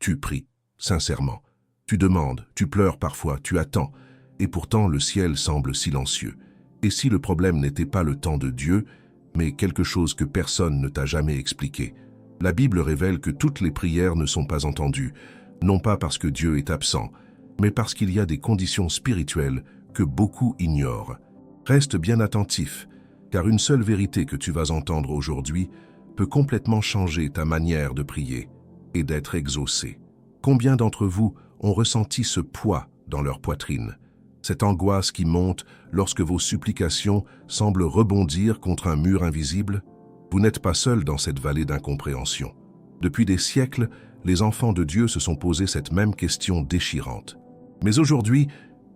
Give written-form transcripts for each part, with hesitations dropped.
Tu pries, sincèrement. Tu demandes, tu pleures parfois, tu attends. Et pourtant, le ciel semble silencieux. Et si le problème n'était pas le temps de Dieu, mais quelque chose que personne ne t'a jamais expliqué? La Bible révèle que toutes les prières ne sont pas entendues, non pas parce que Dieu est absent, mais parce qu'il y a des conditions spirituelles que beaucoup ignorent. Reste bien attentif, car une seule vérité que tu vas entendre aujourd'hui peut complètement changer ta manière de prier et d'être exaucé. Combien d'entre vous ont ressenti ce poids dans leur poitrine, cette angoisse qui monte lorsque vos supplications semblent rebondir contre un mur invisible? Vous n'êtes pas seul dans cette vallée d'incompréhension. Depuis des siècles, les enfants de Dieu se sont posé cette même question déchirante. Mais aujourd'hui,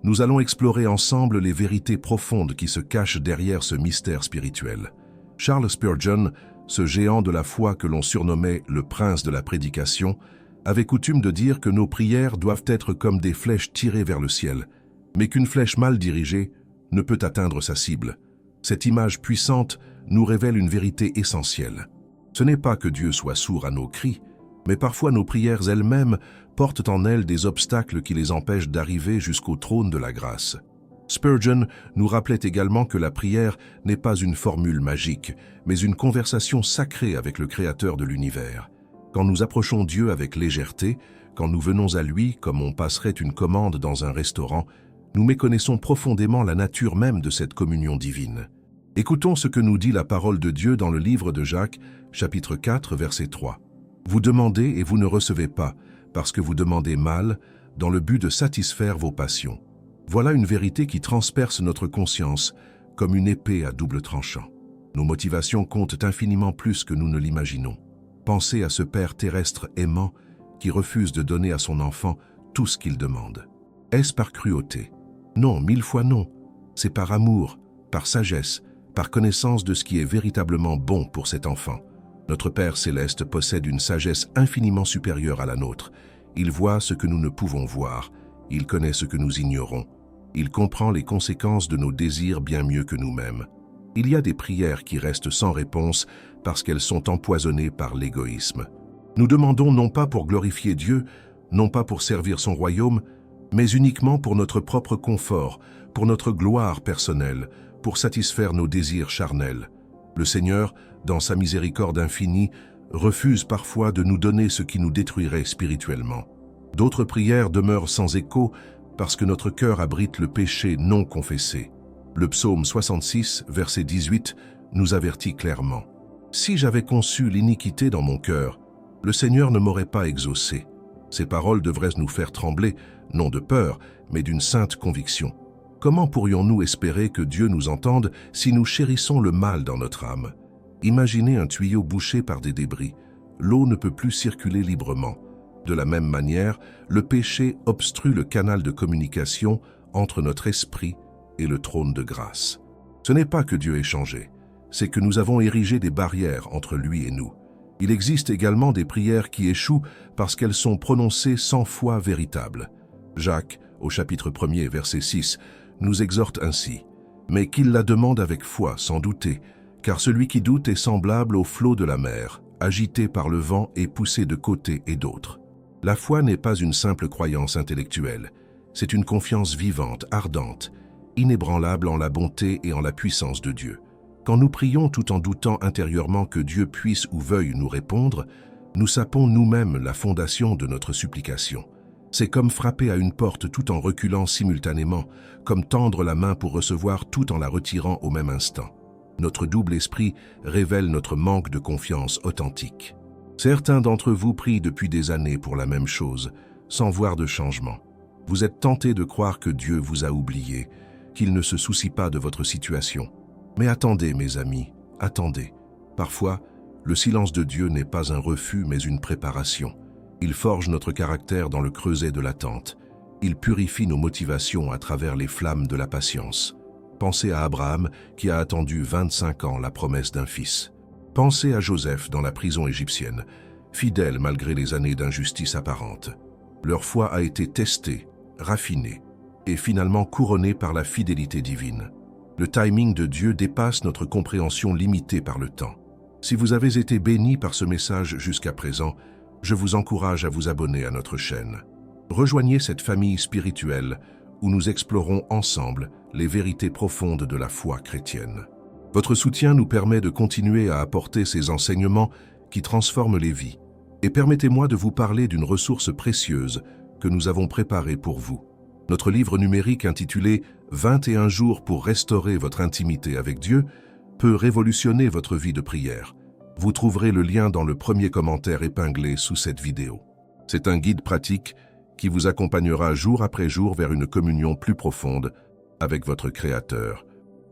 nous allons explorer ensemble les vérités profondes qui se cachent derrière ce mystère spirituel. Charles Spurgeon, ce géant de la foi que l'on surnommait le prince de la prédication, avait coutume de dire que nos prières doivent être comme des flèches tirées vers le ciel, mais qu'une flèche mal dirigée ne peut atteindre sa cible. Cette image puissante nous révèle une vérité essentielle. Ce n'est pas que Dieu soit sourd à nos cris, mais parfois nos prières elles-mêmes portent en elles des obstacles qui les empêchent d'arriver jusqu'au trône de la grâce. Spurgeon nous rappelait également que la prière n'est pas une formule magique, mais une conversation sacrée avec le Créateur de l'univers. Quand nous approchons Dieu avec légèreté, quand nous venons à lui comme on passerait une commande dans un restaurant, nous méconnaissons profondément la nature même de cette communion divine. Écoutons ce que nous dit la parole de Dieu dans le livre de Jacques, chapitre 4, verset 3. « Vous demandez et vous ne recevez pas, parce que vous demandez mal, dans le but de satisfaire vos passions. » Voilà une vérité qui transperce notre conscience, comme une épée à double tranchant. Nos motivations comptent infiniment plus que nous ne l'imaginons. Pensez à ce Père terrestre aimant qui refuse de donner à son enfant tout ce qu'il demande. Est-ce par cruauté? Non, 1000 fois non. C'est par amour, par sagesse, par connaissance de ce qui est véritablement bon pour cet enfant. Notre Père céleste possède une sagesse infiniment supérieure à la nôtre. Il voit ce que nous ne pouvons voir. Il connaît ce que nous ignorons. Il comprend les conséquences de nos désirs bien mieux que nous-mêmes. Il y a des prières qui restent sans réponse parce qu'elles sont empoisonnées par l'égoïsme. Nous demandons non pas pour glorifier Dieu, non pas pour servir son royaume, mais uniquement pour notre propre confort, pour notre gloire personnelle, pour satisfaire nos désirs charnels. Le Seigneur, dans sa miséricorde infinie, refuse parfois de nous donner ce qui nous détruirait spirituellement. D'autres prières demeurent sans écho parce que notre cœur abrite le péché non confessé. Le psaume 66, verset 18, nous avertit clairement. « Si j'avais conçu l'iniquité dans mon cœur, le Seigneur ne m'aurait pas exaucé. » Ces paroles devraient nous faire trembler, non de peur, mais d'une sainte conviction. Comment pourrions-nous espérer que Dieu nous entende si nous chérissons le mal dans notre âme? Imaginez un tuyau bouché par des débris. L'eau ne peut plus circuler librement. De la même manière, le péché obstrue le canal de communication entre notre esprit et le trône de grâce. Ce n'est pas que Dieu ait changé, c'est que nous avons érigé des barrières entre lui et nous. Il existe également des prières qui échouent parce qu'elles sont prononcées sans foi véritable. Jacques, au chapitre 1er, verset 6, nous exhorte ainsi. « Mais qu'il la demande avec foi, sans douter, car celui qui doute est semblable au flot de la mer, agité par le vent et poussé de côté et d'autre. » La foi n'est pas une simple croyance intellectuelle, c'est une confiance vivante, ardente, inébranlable en la bonté et en la puissance de Dieu. Quand nous prions tout en doutant intérieurement que Dieu puisse ou veuille nous répondre, nous sapons nous-mêmes la fondation de notre supplication. C'est comme frapper à une porte tout en reculant simultanément, comme tendre la main pour recevoir tout en la retirant au même instant. Notre double esprit révèle notre manque de confiance authentique. Certains d'entre vous prient depuis des années pour la même chose, sans voir de changement. Vous êtes tentés de croire que Dieu vous a oublié, qu'il ne se soucie pas de votre situation. Mais attendez, mes amis, attendez. Parfois, le silence de Dieu n'est pas un refus, mais une préparation. Il forge notre caractère dans le creuset de l'attente. Il purifie nos motivations à travers les flammes de la patience. Pensez à Abraham qui a attendu 25 ans la promesse d'un fils. Pensez à Joseph dans la prison égyptienne, fidèle malgré les années d'injustice apparente. Leur foi a été testée, raffinée et finalement couronnée par la fidélité divine. Le timing de Dieu dépasse notre compréhension limitée par le temps. Si vous avez été béni par ce message jusqu'à présent, je vous encourage à vous abonner à notre chaîne. Rejoignez cette famille spirituelle où nous explorons ensemble les vérités profondes de la foi chrétienne. Votre soutien nous permet de continuer à apporter ces enseignements qui transforment les vies. Et permettez-moi de vous parler d'une ressource précieuse que nous avons préparée pour vous. Notre livre numérique intitulé « 21 jours pour restaurer votre intimité avec Dieu » peut révolutionner votre vie de prière. Vous trouverez le lien dans le premier commentaire épinglé sous cette vidéo. C'est un guide pratique qui vous accompagnera jour après jour vers une communion plus profonde avec votre Créateur.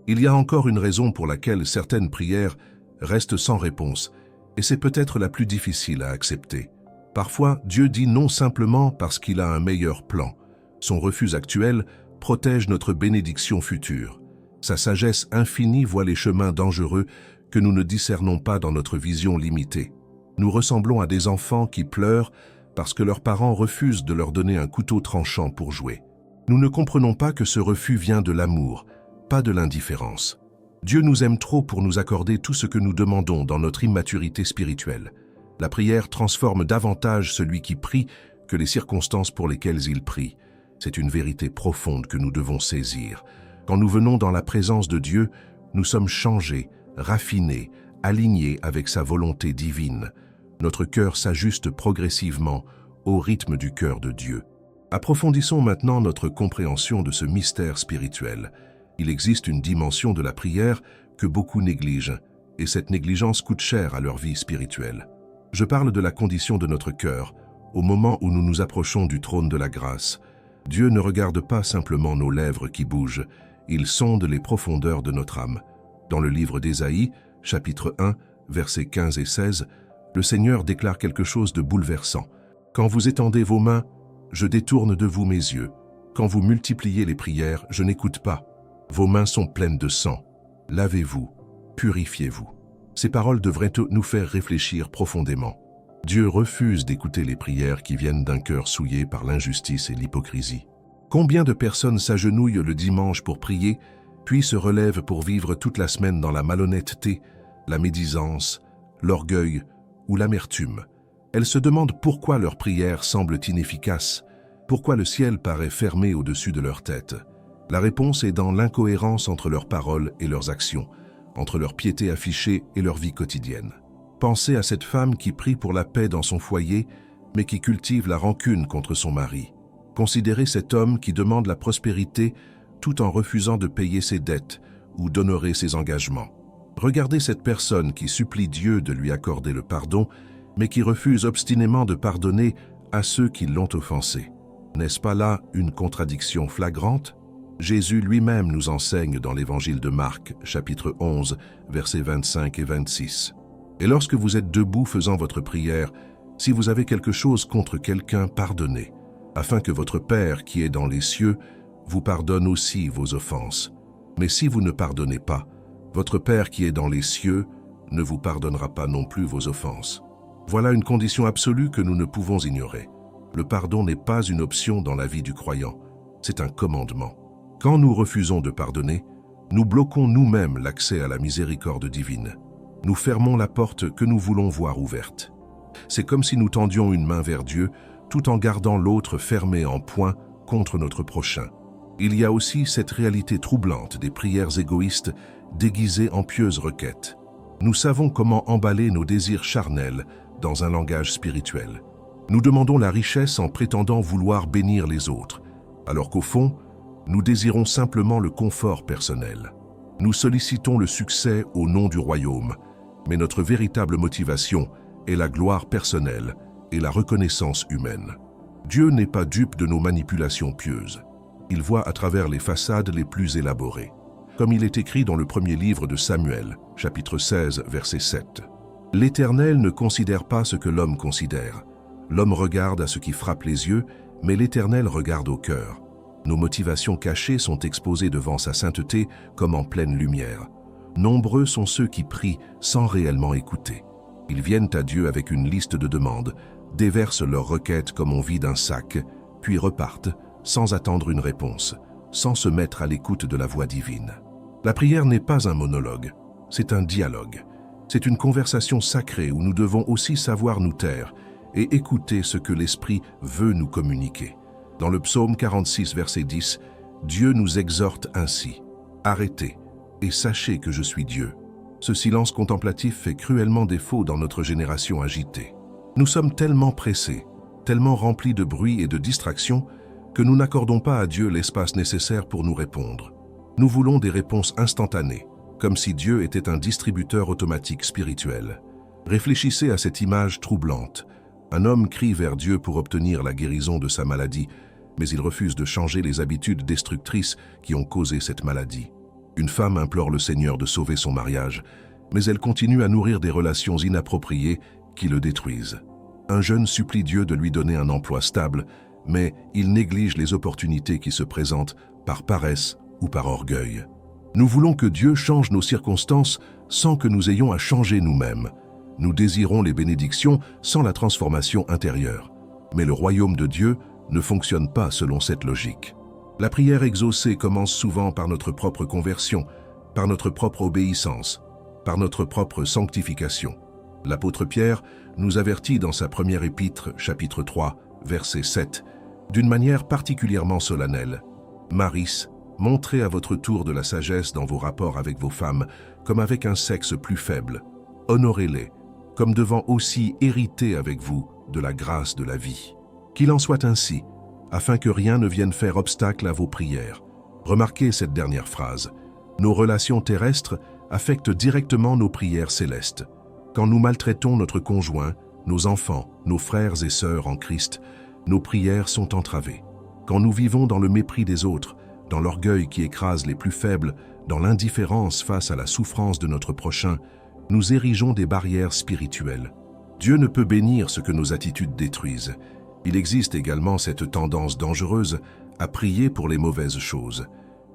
Il y a encore une raison pour laquelle certaines prières restent sans réponse, et c'est peut-être la plus difficile à accepter. Parfois, Dieu dit non simplement parce qu'il a un meilleur plan. Son refus actuel protège notre bénédiction future. Sa sagesse infinie voit les chemins dangereux que nous ne discernons pas dans notre vision limitée. Nous ressemblons à des enfants qui pleurent parce que leurs parents refusent de leur donner un couteau tranchant pour jouer. Nous ne comprenons pas que ce refus vient de l'amour, pas de l'indifférence. Dieu nous aime trop pour nous accorder tout ce que nous demandons dans notre immaturité spirituelle. La prière transforme davantage celui qui prie que les circonstances pour lesquelles il prie. C'est une vérité profonde que nous devons saisir. Quand nous venons dans la présence de Dieu, nous sommes changés, raffinés, alignés avec sa volonté divine. Notre cœur s'ajuste progressivement au rythme du cœur de Dieu. Approfondissons maintenant notre compréhension de ce mystère spirituel. Il existe une dimension de la prière que beaucoup négligent, et cette négligence coûte cher à leur vie spirituelle. Je parle de la condition de notre cœur, au moment où nous nous approchons du trône de la grâce. Dieu ne regarde pas simplement nos lèvres qui bougent, il sonde les profondeurs de notre âme. Dans le livre d'Ésaïe, chapitre 1, versets 15 et 16, le Seigneur déclare quelque chose de bouleversant. « Quand vous étendez vos mains, je détourne de vous mes yeux. Quand vous multipliez les prières, je n'écoute pas. Vos mains sont pleines de sang. Lavez-vous, purifiez-vous. » Ces paroles devraient nous faire réfléchir profondément. Dieu refuse d'écouter les prières qui viennent d'un cœur souillé par l'injustice et l'hypocrisie. Combien de personnes s'agenouillent le dimanche pour prier, puis se relèvent pour vivre toute la semaine dans la malhonnêteté, la médisance, l'orgueil ou l'amertume? Elles se demandent pourquoi leurs prières semblent inefficaces, pourquoi le ciel paraît fermé au-dessus de leur tête. La réponse est dans l'incohérence entre leurs paroles et leurs actions, entre leur piété affichée et leur vie quotidienne. Pensez à cette femme qui prie pour la paix dans son foyer, mais qui cultive la rancune contre son mari. Considérez cet homme qui demande la prospérité tout en refusant de payer ses dettes ou d'honorer ses engagements. Regardez cette personne qui supplie Dieu de lui accorder le pardon, mais qui refuse obstinément de pardonner à ceux qui l'ont offensé. N'est-ce pas là une contradiction flagrante? Jésus lui-même nous enseigne dans l'évangile de Marc, chapitre 11, versets 25 et 26. « Et lorsque vous êtes debout faisant votre prière, si vous avez quelque chose contre quelqu'un, pardonnez, afin que votre Père qui est dans les cieux vous pardonne aussi vos offenses. Mais si vous ne pardonnez pas, votre Père qui est dans les cieux ne vous pardonnera pas non plus vos offenses. » Voilà une condition absolue que nous ne pouvons ignorer. Le pardon n'est pas une option dans la vie du croyant, c'est un commandement. Quand nous refusons de pardonner, nous bloquons nous-mêmes l'accès à la miséricorde divine. Nous fermons la porte que nous voulons voir ouverte. C'est comme si nous tendions une main vers Dieu tout en gardant l'autre fermée en poing contre notre prochain. Il y a aussi cette réalité troublante des prières égoïstes déguisées en pieuses requêtes. Nous savons comment emballer nos désirs charnels dans un langage spirituel. Nous demandons la richesse en prétendant vouloir bénir les autres, alors qu'au fond, nous désirons simplement le confort personnel. Nous sollicitons le succès au nom du royaume, mais notre véritable motivation est la gloire personnelle et la reconnaissance humaine. Dieu n'est pas dupe de nos manipulations pieuses. Il voit à travers les façades les plus élaborées. Comme il est écrit dans le premier livre de Samuel, chapitre 16, verset 7. « L'Éternel ne considère pas ce que l'homme considère. L'homme regarde à ce qui frappe les yeux, mais l'Éternel regarde au cœur. Nos motivations cachées sont exposées devant sa sainteté comme en pleine lumière. Nombreux sont ceux qui prient sans réellement écouter. Ils viennent à Dieu avec une liste de demandes, déversent leurs requêtes comme on vide un sac, puis repartent sans attendre une réponse, sans se mettre à l'écoute de la voix divine. La prière n'est pas un monologue, c'est un dialogue. C'est une conversation sacrée où nous devons aussi savoir nous taire et écoutez ce que l'Esprit veut nous communiquer. Dans le psaume 46, verset 10, Dieu nous exhorte ainsi. « Arrêtez et sachez que je suis Dieu. » Ce silence contemplatif fait cruellement défaut dans notre génération agitée. Nous sommes tellement pressés, tellement remplis de bruit et de distractions, que nous n'accordons pas à Dieu l'espace nécessaire pour nous répondre. Nous voulons des réponses instantanées, comme si Dieu était un distributeur automatique spirituel. Réfléchissez à cette image troublante. Un homme crie vers Dieu pour obtenir la guérison de sa maladie, mais il refuse de changer les habitudes destructrices qui ont causé cette maladie. Une femme implore le Seigneur de sauver son mariage, mais elle continue à nourrir des relations inappropriées qui le détruisent. Un jeune supplie Dieu de lui donner un emploi stable, mais il néglige les opportunités qui se présentent par paresse ou par orgueil. Nous voulons que Dieu change nos circonstances sans que nous ayons à changer nous-mêmes. Nous désirons les bénédictions sans la transformation intérieure. Mais le royaume de Dieu ne fonctionne pas selon cette logique. La prière exaucée commence souvent par notre propre conversion, par notre propre obéissance, par notre propre sanctification. L'apôtre Pierre nous avertit dans sa première épître, chapitre 3, verset 7, d'une manière particulièrement solennelle. « Maris, montrez à votre tour de la sagesse dans vos rapports avec vos femmes, comme avec un sexe plus faible. Honorez-les, comme devant aussi hériter avec vous de la grâce de la vie. Qu'il en soit ainsi, afin que rien ne vienne faire obstacle à vos prières. » Remarquez cette dernière phrase. Nos relations terrestres affectent directement nos prières célestes. Quand nous maltraitons notre conjoint, nos enfants, nos frères et sœurs en Christ, nos prières sont entravées. Quand nous vivons dans le mépris des autres, dans l'orgueil qui écrase les plus faibles, dans l'indifférence face à la souffrance de notre prochain, nous érigeons des barrières spirituelles. Dieu ne peut bénir ce que nos attitudes détruisent. Il existe également cette tendance dangereuse à prier pour les mauvaises choses.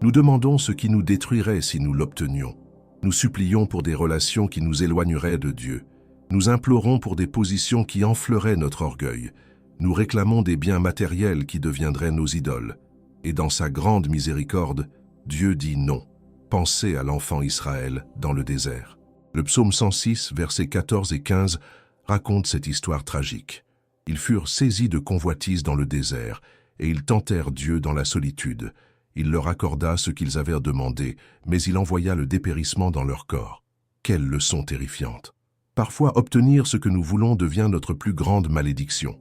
Nous demandons ce qui nous détruirait si nous l'obtenions. Nous supplions pour des relations qui nous éloigneraient de Dieu. Nous implorons pour des positions qui enfleraient notre orgueil. Nous réclamons des biens matériels qui deviendraient nos idoles. Et dans sa grande miséricorde, Dieu dit non. Pensez à l'enfant Israël dans le désert. Le psaume 106, versets 14 et 15, raconte cette histoire tragique. Ils furent saisis de convoitise dans le désert, et ils tentèrent Dieu dans la solitude. Il leur accorda ce qu'ils avaient demandé, mais il envoya le dépérissement dans leur corps. Quelle leçon terrifiante! Parfois, obtenir ce que nous voulons devient notre plus grande malédiction.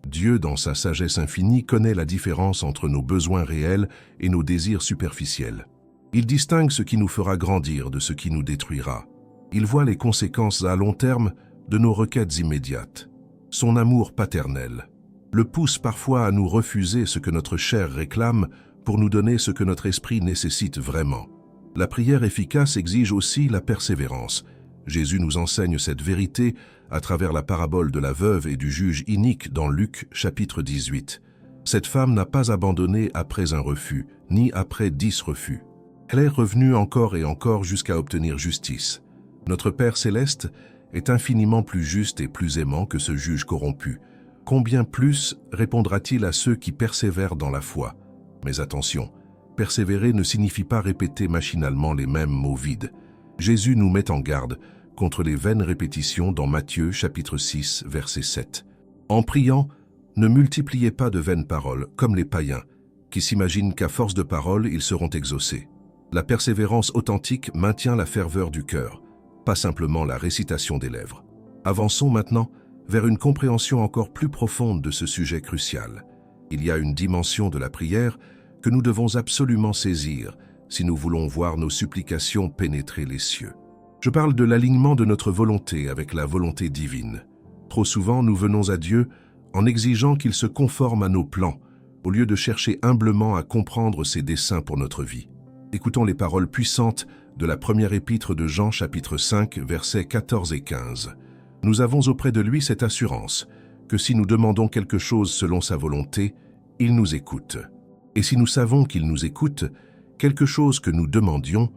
Dieu, dans sa sagesse infinie, connaît la différence entre nos besoins réels et nos désirs superficiels. Il distingue ce qui nous fera grandir de ce qui nous détruira. Il voit les conséquences à long terme de nos requêtes immédiates. Son amour paternel le pousse parfois à nous refuser ce que notre chair réclame pour nous donner ce que notre esprit nécessite vraiment. La prière efficace exige aussi la persévérance. Jésus nous enseigne cette vérité à travers la parabole de la veuve et du juge inique dans Luc chapitre 18. Cette femme n'a pas abandonné après un refus, ni après 10 refus. Elle est revenue encore et encore jusqu'à obtenir justice. Notre Père céleste est infiniment plus juste et plus aimant que ce juge corrompu. Combien plus répondra-t-il à ceux qui persévèrent dans la foi? Mais attention, persévérer ne signifie pas répéter machinalement les mêmes mots vides. Jésus nous met en garde contre les vaines répétitions dans Matthieu chapitre 6, verset 7. En priant, ne multipliez pas de vaines paroles, comme les païens, qui s'imaginent qu'à force de paroles, ils seront exaucés. La persévérance authentique maintient la ferveur du cœur, pas simplement la récitation des lèvres. Avançons maintenant vers une compréhension encore plus profonde de ce sujet crucial. Il y a une dimension de la prière que nous devons absolument saisir si nous voulons voir nos supplications pénétrer les cieux. Je parle de l'alignement de notre volonté avec la volonté divine. Trop souvent, nous venons à Dieu en exigeant qu'il se conforme à nos plans, au lieu de chercher humblement à comprendre ses desseins pour notre vie. Écoutons les paroles puissantes de la première épître de Jean, chapitre 5, versets 14 et 15. Nous avons auprès de lui cette assurance que si nous demandons quelque chose selon sa volonté, il nous écoute. Et si nous savons qu'il nous écoute, quelque chose que nous demandions,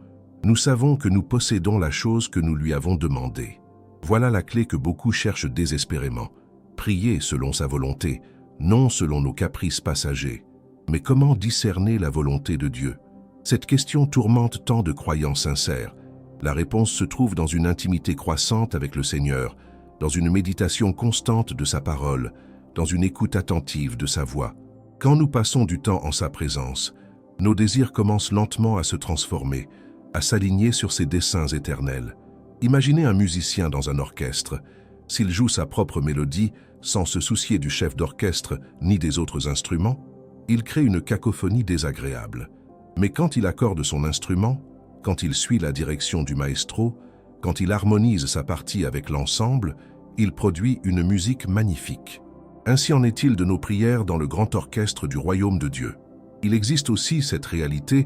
nous savons que nous possédons la chose que nous lui avons demandée. Voilà la clé que beaucoup cherchent désespérément. Prier selon sa volonté, non selon nos caprices passagers. Mais comment discerner la volonté de Dieu? Cette question tourmente tant de croyants sincères. La réponse se trouve dans une intimité croissante avec le Seigneur, dans une méditation constante de sa parole, dans une écoute attentive de sa voix. Quand nous passons du temps en sa présence, nos désirs commencent lentement à se transformer, à s'aligner sur ses desseins éternels. Imaginez un musicien dans un orchestre. S'il joue sa propre mélodie, sans se soucier du chef d'orchestre ni des autres instruments, il crée une cacophonie désagréable. Mais quand il accorde son instrument, quand il suit la direction du maestro, quand il harmonise sa partie avec l'ensemble, il produit une musique magnifique. Ainsi en est-il de nos prières dans le grand orchestre du royaume de Dieu. Il existe aussi cette réalité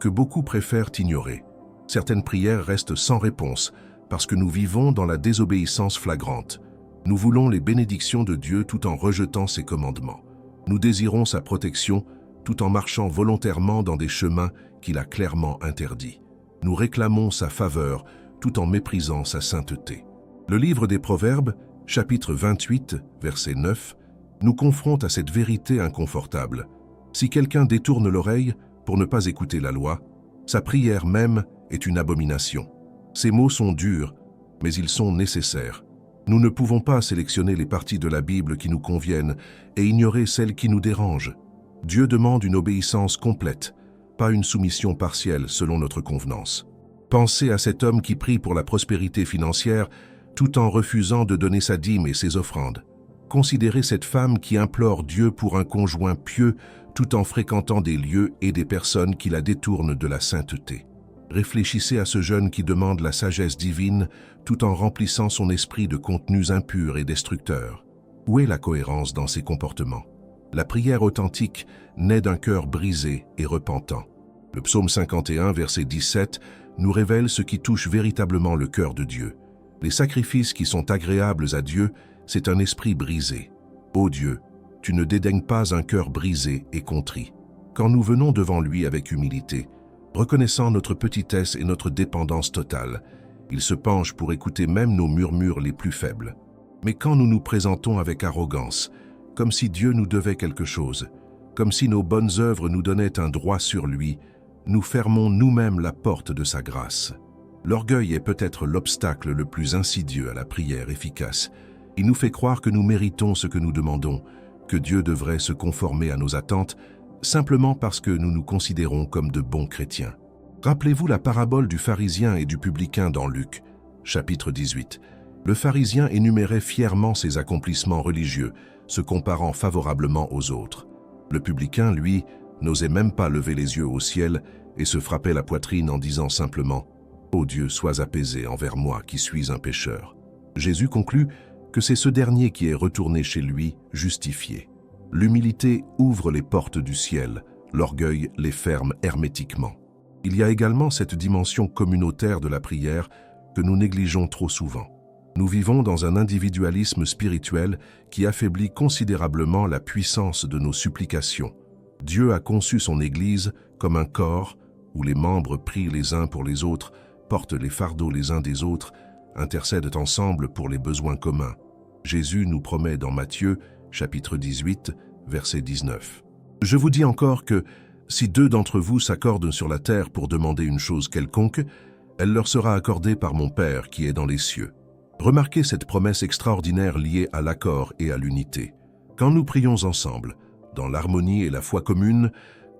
que beaucoup préfèrent ignorer. Certaines prières restent sans réponse parce que nous vivons dans la désobéissance flagrante. Nous voulons les bénédictions de Dieu tout en rejetant ses commandements. Nous désirons sa protection tout en marchant volontairement dans des chemins qu'il a clairement interdits. Nous réclamons sa faveur tout en méprisant sa sainteté. Le livre des Proverbes, chapitre 28, verset 9, nous confronte à cette vérité inconfortable. Si quelqu'un détourne l'oreille pour ne pas écouter la loi, sa prière même est une abomination. Ces mots sont durs, mais ils sont nécessaires. Nous ne pouvons pas sélectionner les parties de la Bible qui nous conviennent et ignorer celles qui nous dérangent. Dieu demande une obéissance complète, pas une soumission partielle selon notre convenance. Pensez à cet homme qui prie pour la prospérité financière tout en refusant de donner sa dîme et ses offrandes. Considérez cette femme qui implore Dieu pour un conjoint pieux tout en fréquentant des lieux et des personnes qui la détournent de la sainteté. Réfléchissez à ce jeune qui demande la sagesse divine tout en remplissant son esprit de contenus impurs et destructeurs. Où est la cohérence dans ces comportements? La prière authentique naît d'un cœur brisé et repentant. Le psaume 51, verset 17, nous révèle ce qui touche véritablement le cœur de Dieu. Les sacrifices qui sont agréables à Dieu, c'est un esprit brisé. Ô Dieu, tu ne dédaignes pas un cœur brisé et contrit. Quand nous venons devant lui avec humilité, reconnaissant notre petitesse et notre dépendance totale, il se penche pour écouter même nos murmures les plus faibles. Mais quand nous nous présentons avec arrogance, comme si Dieu nous devait quelque chose, comme si nos bonnes œuvres nous donnaient un droit sur lui, nous fermons nous-mêmes la porte de sa grâce. L'orgueil est peut-être l'obstacle le plus insidieux à la prière efficace. Il nous fait croire que nous méritons ce que nous demandons, que Dieu devrait se conformer à nos attentes, simplement parce que nous nous considérons comme de bons chrétiens. Rappelez-vous la parabole du pharisien et du publicain dans Luc, chapitre 18. Le pharisien énumérait fièrement ses accomplissements religieux, se comparant favorablement aux autres. Le publicain, lui, n'osait même pas lever les yeux au ciel et se frappait la poitrine en disant simplement « Ô Dieu, sois apaisé envers moi qui suis un pécheur ». Jésus conclut que c'est ce dernier qui est retourné chez lui justifié. L'humilité ouvre les portes du ciel, l'orgueil les ferme hermétiquement. Il y a également cette dimension communautaire de la prière que nous négligeons trop souvent. Nous vivons dans un individualisme spirituel qui affaiblit considérablement la puissance de nos supplications. Dieu a conçu son Église comme un corps où les membres prient les uns pour les autres, portent les fardeaux les uns des autres, intercèdent ensemble pour les besoins communs. Jésus nous promet dans Matthieu, chapitre 18, verset 19. Je vous dis encore que si 2 d'entre vous s'accordent sur la terre pour demander une chose quelconque, elle leur sera accordée par mon Père qui est dans les cieux. Remarquez cette promesse extraordinaire liée à l'accord et à l'unité. Quand nous prions ensemble, dans l'harmonie et la foi commune,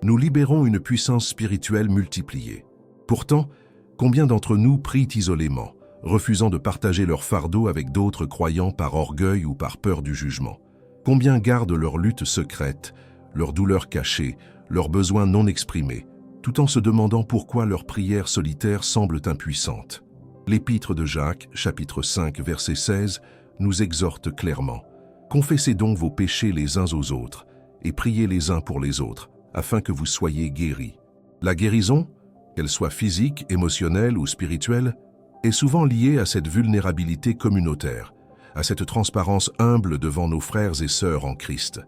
nous libérons une puissance spirituelle multipliée. Pourtant, combien d'entre nous prient isolément, refusant de partager leur fardeau avec d'autres croyants par orgueil ou par peur du jugement? Combien gardent leur lutte secrète, leurs douleurs cachées, leurs besoins non exprimés, tout en se demandant pourquoi leurs prières solitaires semblent impuissantes? L'épître de Jacques, chapitre 5, verset 16, nous exhorte clairement. « Confessez donc vos péchés les uns aux autres, et priez les uns pour les autres, afin que vous soyez guéris. » La guérison, qu'elle soit physique, émotionnelle ou spirituelle, est souvent liée à cette vulnérabilité communautaire, à cette transparence humble devant nos frères et sœurs en Christ.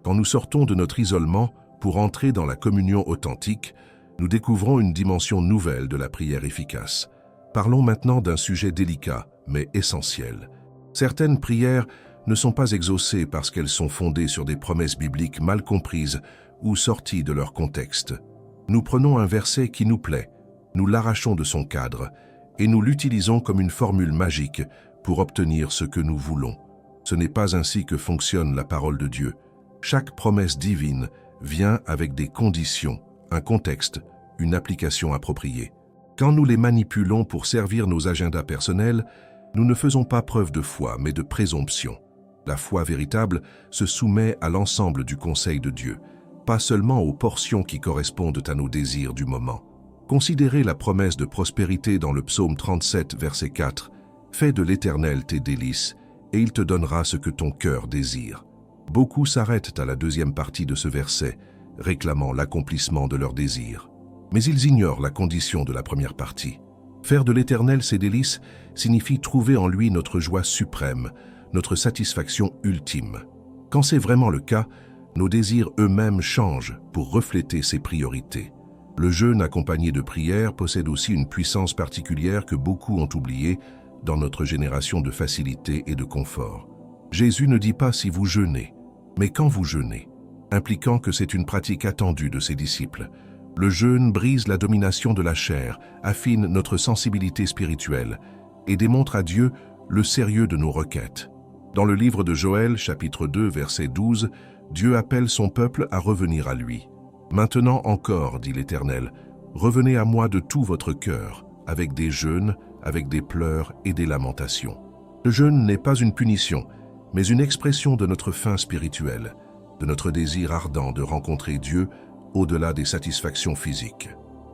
Quand nous sortons de notre isolement pour entrer dans la communion authentique, nous découvrons une dimension nouvelle de la prière efficace. Parlons maintenant d'un sujet délicat, mais essentiel. Certaines prières ne sont pas exaucées parce qu'elles sont fondées sur des promesses bibliques mal comprises ou sorties de leur contexte. Nous prenons un verset qui nous plaît, nous l'arrachons de son cadre et nous l'utilisons comme une formule magique pour obtenir ce que nous voulons. Ce n'est pas ainsi que fonctionne la parole de Dieu. Chaque promesse divine vient avec des conditions, un contexte, une application appropriée. Quand nous les manipulons pour servir nos agendas personnels, nous ne faisons pas preuve de foi, mais de présomption. La foi véritable se soumet à l'ensemble du conseil de Dieu, pas seulement aux portions qui correspondent à nos désirs du moment. Considérez la promesse de prospérité dans le psaume 37, verset 4. « Fais de l'Éternel tes délices, et il te donnera ce que ton cœur désire. » Beaucoup s'arrêtent à la deuxième partie de ce verset, réclamant l'accomplissement de leurs désirs. Mais ils ignorent la condition de la première partie. Faire de l'Éternel ses délices signifie trouver en lui notre joie suprême, notre satisfaction ultime. Quand c'est vraiment le cas, nos désirs eux-mêmes changent pour refléter ses priorités. Le jeûne accompagné de prière possède aussi une puissance particulière que beaucoup ont oubliée dans notre génération de facilité et de confort. Jésus ne dit pas si vous jeûnez, mais quand vous jeûnez, impliquant que c'est une pratique attendue de ses disciples. Le jeûne brise la domination de la chair, affine notre sensibilité spirituelle et démontre à Dieu le sérieux de nos requêtes. Dans le livre de Joël, chapitre 2, verset 12, Dieu appelle son peuple à revenir à lui. « Maintenant encore, dit l'Éternel, revenez à moi de tout votre cœur, avec des jeûnes, avec des pleurs et des lamentations. » Le jeûne n'est pas une punition, mais une expression de notre faim spirituelle, de notre désir ardent de rencontrer Dieu au-delà des satisfactions physiques.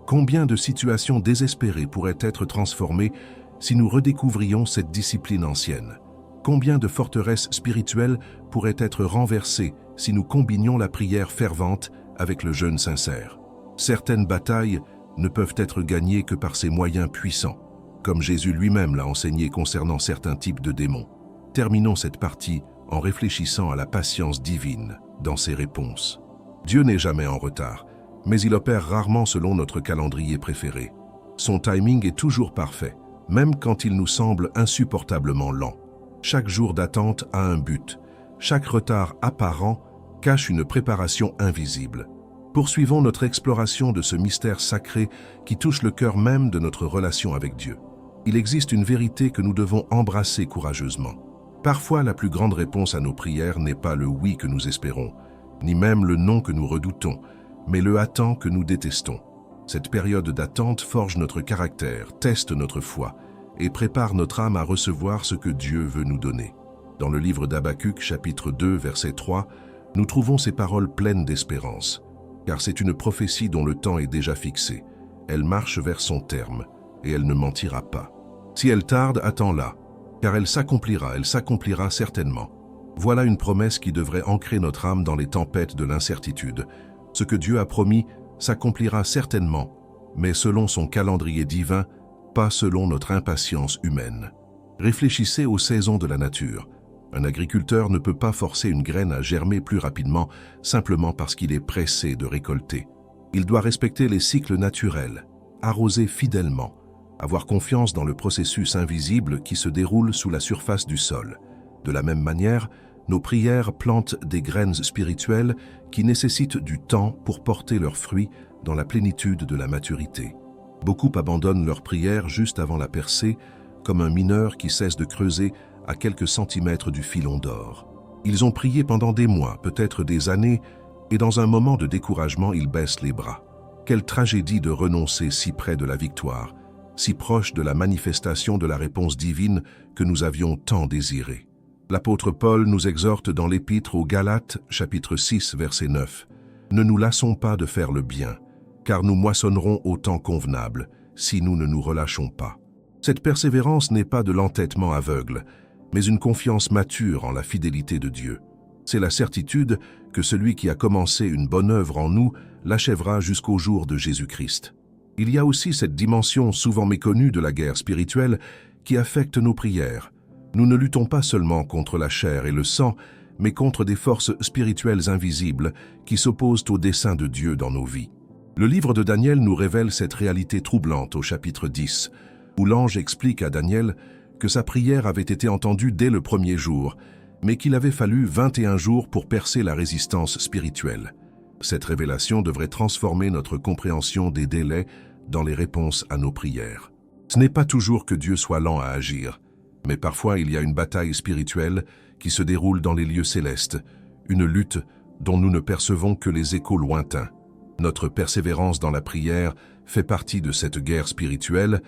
Combien de situations désespérées pourraient être transformées si nous redécouvrions cette discipline ancienne? Combien de forteresses spirituelles pourraient être renversées si nous combinions la prière fervente avec le jeûne sincère? Certaines batailles ne peuvent être gagnées que par ces moyens puissants, comme Jésus lui-même l'a enseigné concernant certains types de démons. Terminons cette partie en réfléchissant à la patience divine dans ses réponses. Dieu n'est jamais en retard, mais il opère rarement selon notre calendrier préféré. Son timing est toujours parfait, même quand il nous semble insupportablement lent. Chaque jour d'attente a un but. Chaque retard apparent cache une préparation invisible. Poursuivons notre exploration de ce mystère sacré qui touche le cœur même de notre relation avec Dieu. Il existe une vérité que nous devons embrasser courageusement. Parfois, la plus grande réponse à nos prières n'est pas le oui que nous espérons, ni même le non que nous redoutons, mais le attends que nous détestons. Cette période d'attente forge notre caractère, teste notre foi et prépare notre âme à recevoir ce que Dieu veut nous donner. Dans le livre d'Habacuc, chapitre 2, verset 3, nous trouvons ces paroles pleines d'espérance, car c'est une prophétie dont le temps est déjà fixé. Elle marche vers son terme, et elle ne mentira pas. Si elle tarde, attends-la, car elle s'accomplira certainement. Voilà une promesse qui devrait ancrer notre âme dans les tempêtes de l'incertitude. Ce que Dieu a promis s'accomplira certainement, mais selon son calendrier divin, pas selon notre impatience humaine. Réfléchissez aux saisons de la nature. Un agriculteur ne peut pas forcer une graine à germer plus rapidement simplement parce qu'il est pressé de récolter. Il doit respecter les cycles naturels, arroser fidèlement, avoir confiance dans le processus invisible qui se déroule sous la surface du sol. De la même manière, nos prières plantent des graines spirituelles qui nécessitent du temps pour porter leurs fruits dans la plénitude de la maturité. Beaucoup abandonnent leurs prières juste avant la percée, comme un mineur qui cesse de creuser à quelques centimètres du filon d'or. Ils ont prié pendant des mois, peut-être des années, et dans un moment de découragement, ils baissent les bras. Quelle tragédie de renoncer si près de la victoire, si proche de la manifestation de la réponse divine que nous avions tant désirée. L'apôtre Paul nous exhorte dans l'Épître aux Galates, chapitre 6, verset 9. « Ne nous lassons pas de faire le bien, car nous moissonnerons au temps convenable, si nous ne nous relâchons pas. » Cette persévérance n'est pas de l'entêtement aveugle, mais une confiance mature en la fidélité de Dieu. C'est la certitude que celui qui a commencé une bonne œuvre en nous l'achèvera jusqu'au jour de Jésus-Christ. Il y a aussi cette dimension souvent méconnue de la guerre spirituelle qui affecte nos prières. Nous ne luttons pas seulement contre la chair et le sang, mais contre des forces spirituelles invisibles qui s'opposent au dessein de Dieu dans nos vies. Le livre de Daniel nous révèle cette réalité troublante au chapitre 10, où l'ange explique à Daniel que sa prière avait été entendue dès le premier jour, mais qu'il avait fallu 21 jours pour percer la résistance spirituelle. Cette révélation devrait transformer notre compréhension des délais dans les réponses à nos prières. Ce n'est pas toujours que Dieu soit lent à agir, Mais parfois il y a une bataille spirituelle qui se déroule dans les lieux célestes, une lutte dont nous ne percevons que les échos lointains. Notre persévérance dans la prière fait partie de cette guerre spirituelle.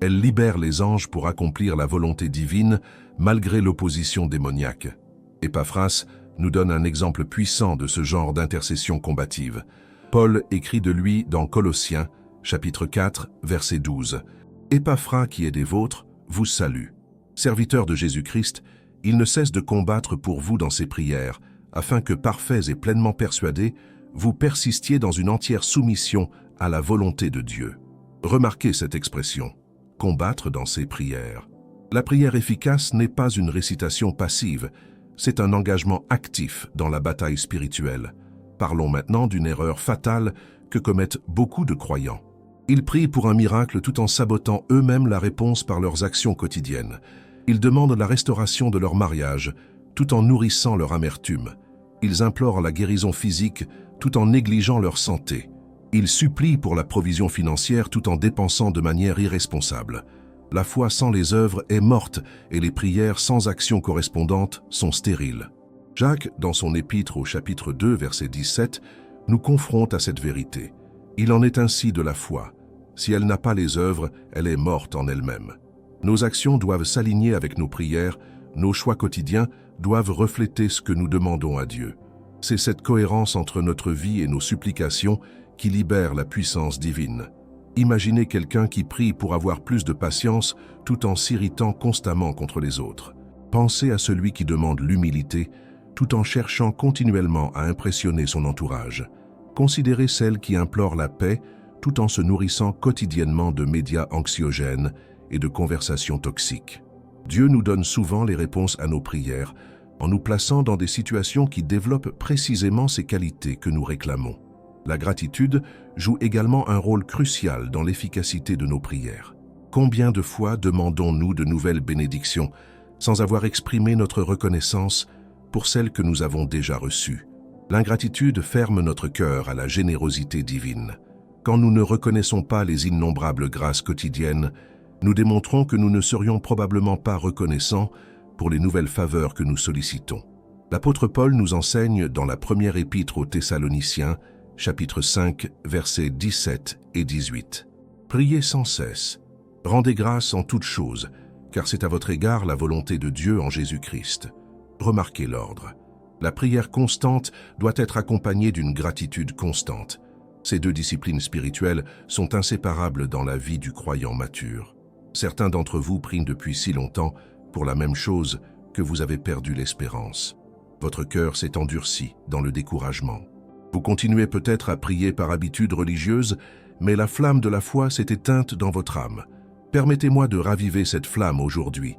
Elle libère les anges pour accomplir la volonté divine malgré l'opposition démoniaque. Épaphras nous donne un exemple puissant de ce genre d'intercession combative. Paul écrit de lui dans Colossiens, chapitre 4, verset 12. « Épaphras, qui est des vôtres, vous salue. Serviteur de Jésus-Christ, il ne cesse de combattre pour vous dans ses prières, afin que, parfaits et pleinement persuadés, vous persistiez dans une entière soumission à la volonté de Dieu. » Remarquez cette expression, « combattre dans ses prières ». La prière efficace n'est pas une récitation passive, c'est un engagement actif dans la bataille spirituelle. Parlons maintenant d'une erreur fatale que commettent beaucoup de croyants. Ils prient pour un miracle tout en sabotant eux-mêmes la réponse par leurs actions quotidiennes. Ils demandent la restauration de leur mariage tout en nourrissant leur amertume. Ils implorent la guérison physique tout en négligeant leur santé. Ils supplient pour la provision financière tout en dépensant de manière irresponsable. La foi sans les œuvres est morte et les prières sans action correspondante sont stériles. Jacques, dans son épître au chapitre 2, verset 17, nous confronte à cette vérité. Il en est ainsi de la foi. Si elle n'a pas les œuvres, elle est morte en elle-même. Nos actions doivent s'aligner avec nos prières, nos choix quotidiens doivent refléter ce que nous demandons à Dieu. C'est cette cohérence entre notre vie et nos supplications qui libère la puissance divine. Imaginez quelqu'un qui prie pour avoir plus de patience tout en s'irritant constamment contre les autres. Pensez à celui qui demande l'humilité tout en cherchant continuellement à impressionner son entourage. Considérez celle qui implore la paix tout en se nourrissant quotidiennement de médias anxiogènes et de conversations toxiques. Dieu nous donne souvent les réponses à nos prières en nous plaçant dans des situations qui développent précisément ces qualités que nous réclamons. La gratitude joue également un rôle crucial dans l'efficacité de nos prières. Combien de fois demandons-nous de nouvelles bénédictions sans avoir exprimé notre reconnaissance pour celles que nous avons déjà reçues? L'ingratitude ferme notre cœur à la générosité divine. Quand nous ne reconnaissons pas les innombrables grâces quotidiennes, nous démontrons que nous ne serions probablement pas reconnaissants pour les nouvelles faveurs que nous sollicitons. L'apôtre Paul nous enseigne dans la première épître aux Thessaloniciens, chapitre 5, versets 17 et 18. « Priez sans cesse, rendez grâce en toutes choses, car c'est à votre égard la volonté de Dieu en Jésus-Christ. » Remarquez l'ordre. La prière constante doit être accompagnée d'une gratitude constante. Ces deux disciplines spirituelles sont inséparables dans la vie du croyant mature. Certains d'entre vous prient depuis si longtemps pour la même chose que vous avez perdu l'espérance. Votre cœur s'est endurci dans le découragement. Vous continuez peut-être à prier par habitude religieuse, mais la flamme de la foi s'est éteinte dans votre âme. Permettez-moi de raviver cette flamme aujourd'hui.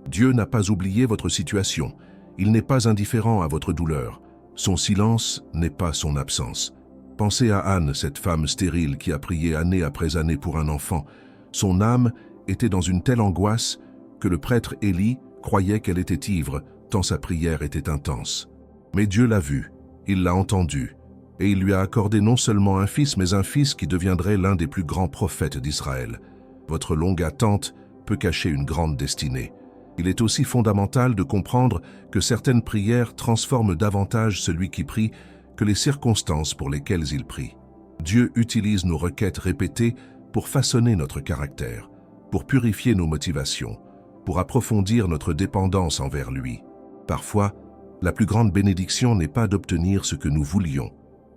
Dieu n'a pas oublié votre situation. Il n'est pas indifférent à votre douleur. Son silence n'est pas son absence. Pensez à Anne, cette femme stérile qui a prié année après année pour un enfant. Son âme était dans une telle angoisse que le prêtre Élie croyait qu'elle était ivre, tant sa prière était intense. Mais Dieu l'a vue, il l'a entendue, et il lui a accordé non seulement un fils, mais un fils qui deviendrait l'un des plus grands prophètes d'Israël. Votre longue attente peut cacher une grande destinée. Il est aussi fondamental de comprendre que certaines prières transforment davantage celui qui prie que les circonstances pour lesquelles il prie. Dieu utilise nos requêtes répétées pour façonner notre caractère, pour purifier nos motivations, pour approfondir notre dépendance envers lui. Parfois, la plus grande bénédiction n'est pas d'obtenir ce que nous voulions,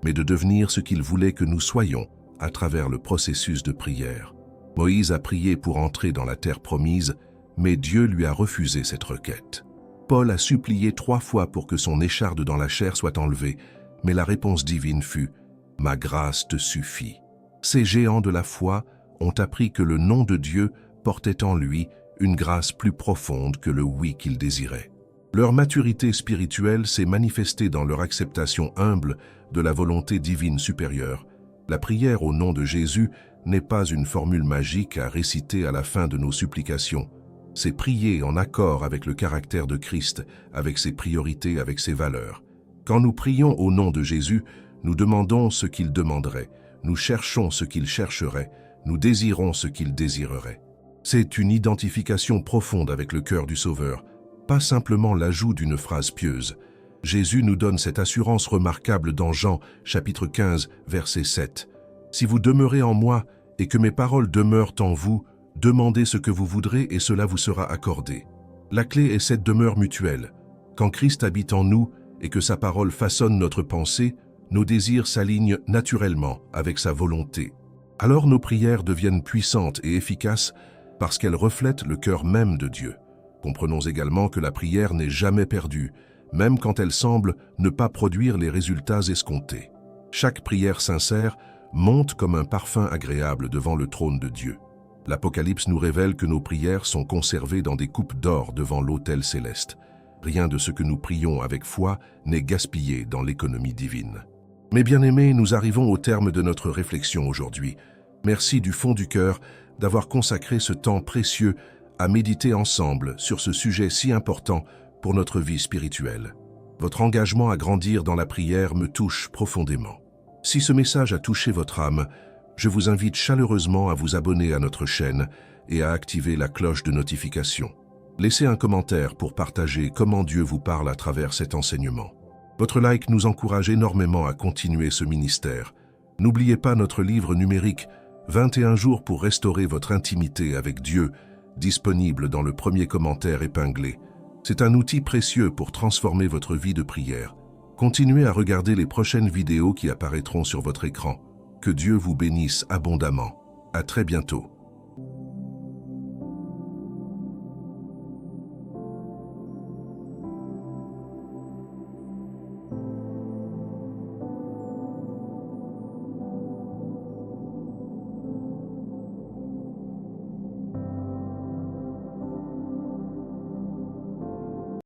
mais de devenir ce qu'il voulait que nous soyons à travers le processus de prière. Moïse a prié pour entrer dans la terre promise, mais Dieu lui a refusé cette requête. Paul a supplié 3 fois pour que son écharde dans la chair soit enlevée, mais la réponse divine fut « Ma grâce te suffit ». Ces géants de la foi ont appris que le nom de Dieu portait en lui une grâce plus profonde que le oui qu'ils désiraient. Leur maturité spirituelle s'est manifestée dans leur acceptation humble de la volonté divine supérieure. La prière au nom de Jésus n'est pas une formule magique à réciter à la fin de nos supplications. C'est prier en accord avec le caractère de Christ, avec ses priorités, avec ses valeurs. Quand nous prions au nom de Jésus, nous demandons ce qu'il demanderait, nous cherchons ce qu'il chercherait, nous désirons ce qu'il désirerait. C'est une identification profonde avec le cœur du Sauveur, pas simplement l'ajout d'une phrase pieuse. Jésus nous donne cette assurance remarquable dans Jean, chapitre 15, verset 7. « Si vous demeurez en moi et que mes paroles demeurent en vous, demandez ce que vous voudrez et cela vous sera accordé. » La clé est cette demeure mutuelle. Quand Christ habite en nous et que sa parole façonne notre pensée, nos désirs s'alignent naturellement avec sa volonté. Alors nos prières deviennent puissantes et efficaces parce qu'elles reflètent le cœur même de Dieu. Comprenons également que la prière n'est jamais perdue, même quand elle semble ne pas produire les résultats escomptés. Chaque prière sincère monte comme un parfum agréable devant le trône de Dieu. L'Apocalypse nous révèle que nos prières sont conservées dans des coupes d'or devant l'autel céleste. Rien de ce que nous prions avec foi n'est gaspillé dans l'économie divine. Mes bien-aimés, nous arrivons au terme de notre réflexion aujourd'hui. Merci du fond du cœur d'avoir consacré ce temps précieux à méditer ensemble sur ce sujet si important pour notre vie spirituelle. Votre engagement à grandir dans la prière me touche profondément. Si ce message a touché votre âme, je vous invite chaleureusement à vous abonner à notre chaîne et à activer la cloche de notification. Laissez un commentaire pour partager comment Dieu vous parle à travers cet enseignement. Votre like nous encourage énormément à continuer ce ministère. N'oubliez pas notre livre numérique « 21 jours pour restaurer votre intimité avec Dieu », disponible dans le premier commentaire épinglé. C'est un outil précieux pour transformer votre vie de prière. Continuez à regarder les prochaines vidéos qui apparaîtront sur votre écran. Que Dieu vous bénisse abondamment. À très bientôt.